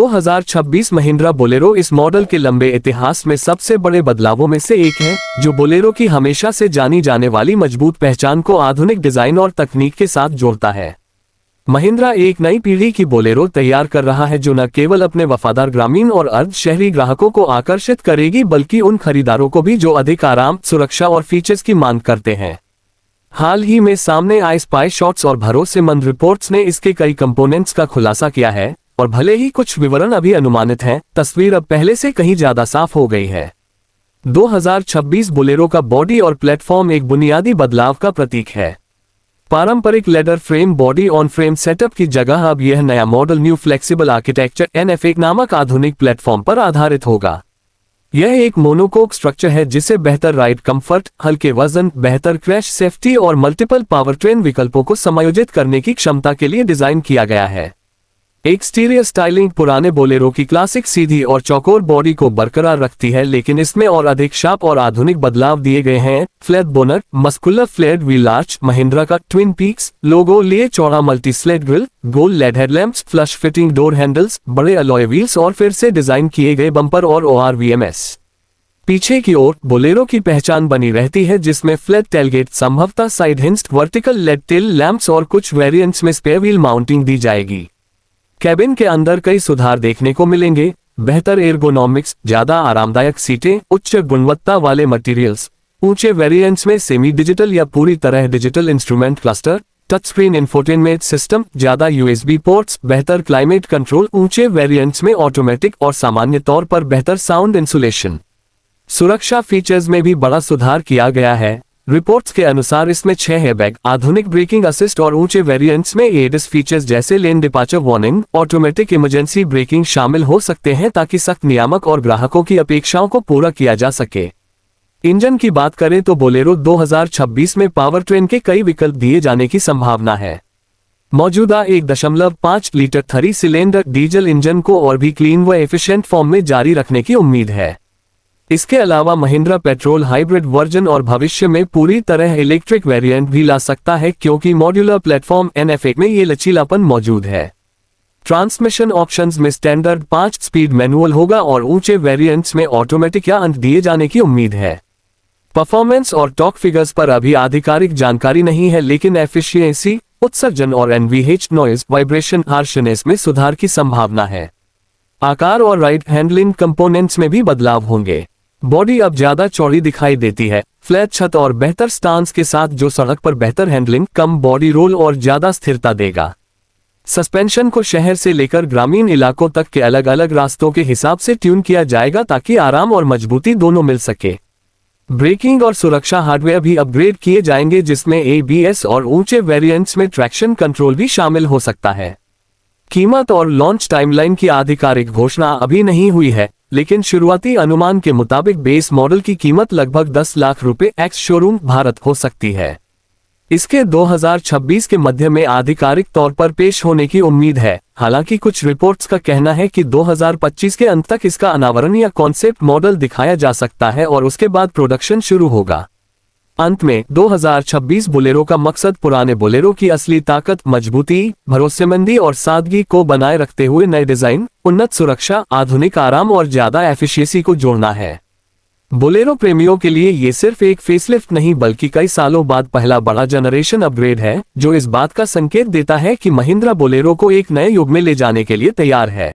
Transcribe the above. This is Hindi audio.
2026 महिंद्रा बोलेरो इस मॉडल के लंबे इतिहास में सबसे बड़े बदलावों में से एक है, जो बोलेरो की हमेशा से जानी जाने वाली मजबूत पहचान को आधुनिक डिजाइन और तकनीक के साथ जोड़ता है। महिंद्रा एक नई पीढ़ी की बोलेरो तैयार कर रहा है जो न केवल अपने वफादार ग्रामीण और अर्ध शहरी ग्राहकों को आकर्षित करेगी बल्कि उन खरीदारों को भी जो अधिक आराम, सुरक्षा और फीचर्स की मांग करते हैं। हाल ही में सामने आए स्पाई शॉट्स और भरोसेमंद रिपोर्ट्स ने इसके कई कंपोनेंट्स का खुलासा किया है, और भले ही कुछ विवरण अभी अनुमानित हैं, तस्वीर अब पहले से कहीं ज्यादा साफ हो गई है। 2026 बोलेरो का बॉडी और प्लेटफॉर्म एक बुनियादी बदलाव का प्रतीक है। पारंपरिक leather frame body on frame setup की जगह अब यह नया model new flexible architecture NFA नामक आधुनिक प्लेटफॉर्म पर आधारित होगा। यह एक मोनोकोक स्ट्रक्चर है जिसे बेहतर राइड कंफर्ट, हल्के वजन, बेहतर क्रैश सेफ्टी और मल्टीपल पावरट्रेन विकल्पों को समायोजित करने की क्षमता के लिए डिजाइन किया गया है। एक्सटीरियर स्टाइलिंग पुराने बोलेरो की क्लासिक सीधी और चौकोर बॉडी को बरकरार रखती है, लेकिन इसमें और अधिक शार्प और आधुनिक बदलाव दिए गए हैं। Flat bonnet, muscular flared wheel arch, Mahindra का ट्विन पीक्स लोगो लिए चौड़ा multi slat grille, gold led headlamps, flush fitting door handles, बड़े अलॉय व्हील्स और फिर से डिजाइन किए गए बम्पर और ORVMS। पीछे की ओर बोलेरो की पहचान बनी रहती है, जिसमें फ्लैट टेलगेट, संभवतः side hinged vertical lead tail lamps और कुछ वेरिएंट्स में स्पेयर व्हील माउंटिंग दी जाएगी। कैबिन के अंदर कई सुधार देखने को मिलेंगे। बेहतर एर्गोनॉमिक्स, ज्यादा आरामदायक सीटें, उच्च गुणवत्ता वाले मटेरियल्स, ऊंचे वेरिएंट्स में सेमी डिजिटल या पूरी तरह digital instrument cluster, touch screen infotainment system, ज्यादा USB पोर्ट्स, बेहतर क्लाइमेट कंट्रोल, ऊंचे वेरिएंट्स में ऑटोमेटिक और सामान्य तौर पर बेहतर साउंड इंसुलेशन। सुरक्षा फीचर्स में भी बड़ा सुधार किया गया है। रिपोर्ट्स के अनुसार इसमें 6 एयरबैग, आधुनिक ब्रेकिंग असिस्ट और ऊंचे वेरिएंट्स में ADAS फीचर्स जैसे lane departure warning, automatic emergency breaking शामिल हो सकते हैं ताकि सख्त नियामक और ग्राहकों की अपेक्षाओं को पूरा किया जा सके। इंजन की बात करें तो बोलेरो 2026 में पावर ट्रेन के कई विकल्प दिए जाने की संभावना है। मौजूदा 1.5 लीटर 3 सिलेंडर डीजल इंजन को और भी क्लीन व एफिशिएंट फॉर्म में जारी रखने की उम्मीद है। इसके अलावा महिंद्रा पेट्रोल हाइब्रिड वर्जन और भविष्य में पूरी तरह इलेक्ट्रिक वेरिएंट भी ला सकता है, क्योंकि मॉड्यूलर प्लेटफॉर्म NFA में ये लचीलापन मौजूद है। ट्रांसमिशन ऑप्शंस में स्टैंडर्ड 5 स्पीड मैनुअल होगा और ऊंचे वेरिएंट्स में ऑटोमेटिक या अंत दिए जाने की उम्मीद है। परफॉर्मेंस और टॉर्क फिगर्स पर अभी आधिकारिक जानकारी नहीं है, लेकिन एफिशिएंसी, उत्सर्जन और NVH नॉइज, वाइब्रेशन, हार्शनेस में सुधार की संभावना है। आकार और राइड हैंडलिंग कंपोनेंट्स में भी बदलाव होंगे। बॉडी अब ज्यादा चौड़ी दिखाई देती है, फ्लैट छत और बेहतर स्टांस के साथ, जो सड़क पर बेहतर हैंडलिंग, कम बॉडी रोल और ज्यादा स्थिरता देगा। सस्पेंशन को शहर से लेकर ग्रामीण इलाकों तक के अलग अलग रास्तों के हिसाब से ट्यून किया जाएगा ताकि आराम और मजबूती दोनों मिल सके। ब्रेकिंग और सुरक्षा हार्डवेयर भी अपग्रेड किए जाएंगे, जिसमें ABS और ऊंचे वेरिएंट्स में ट्रैक्शन कंट्रोल भी शामिल हो सकता है। कीमत और लॉन्च टाइमलाइन की आधिकारिक घोषणा अभी नहीं हुई है, लेकिन शुरुआती अनुमान के मुताबिक बेस मॉडल की कीमत लगभग 10 लाख रुपए एक्स शोरूम भारत हो सकती है। इसके 2026 के मध्य में आधिकारिक तौर पर पेश होने की उम्मीद है। हालांकि कुछ रिपोर्ट्स का कहना है कि 2025 के अंत तक इसका अनावरण या कॉन्सेप्ट मॉडल दिखाया जा सकता है और उसके बाद प्रोडक्शन शुरू होगा। अंत में 2026 बोलेरो का मकसद पुराने बोलेरो की असली ताकत, मजबूती, भरोसेमंदी और सादगी को बनाए रखते हुए नए डिजाइन, उन्नत सुरक्षा, आधुनिक आराम और ज्यादा एफिशिएंसी को जोड़ना है। बोलेरो प्रेमियों के लिए ये सिर्फ एक फेसलिफ्ट नहीं बल्कि कई सालों बाद पहला बड़ा जनरेशन अपग्रेड है, जो इस बात का संकेत देता है कि महिंद्रा बोलेरो को एक नए युग में ले जाने के लिए तैयार है।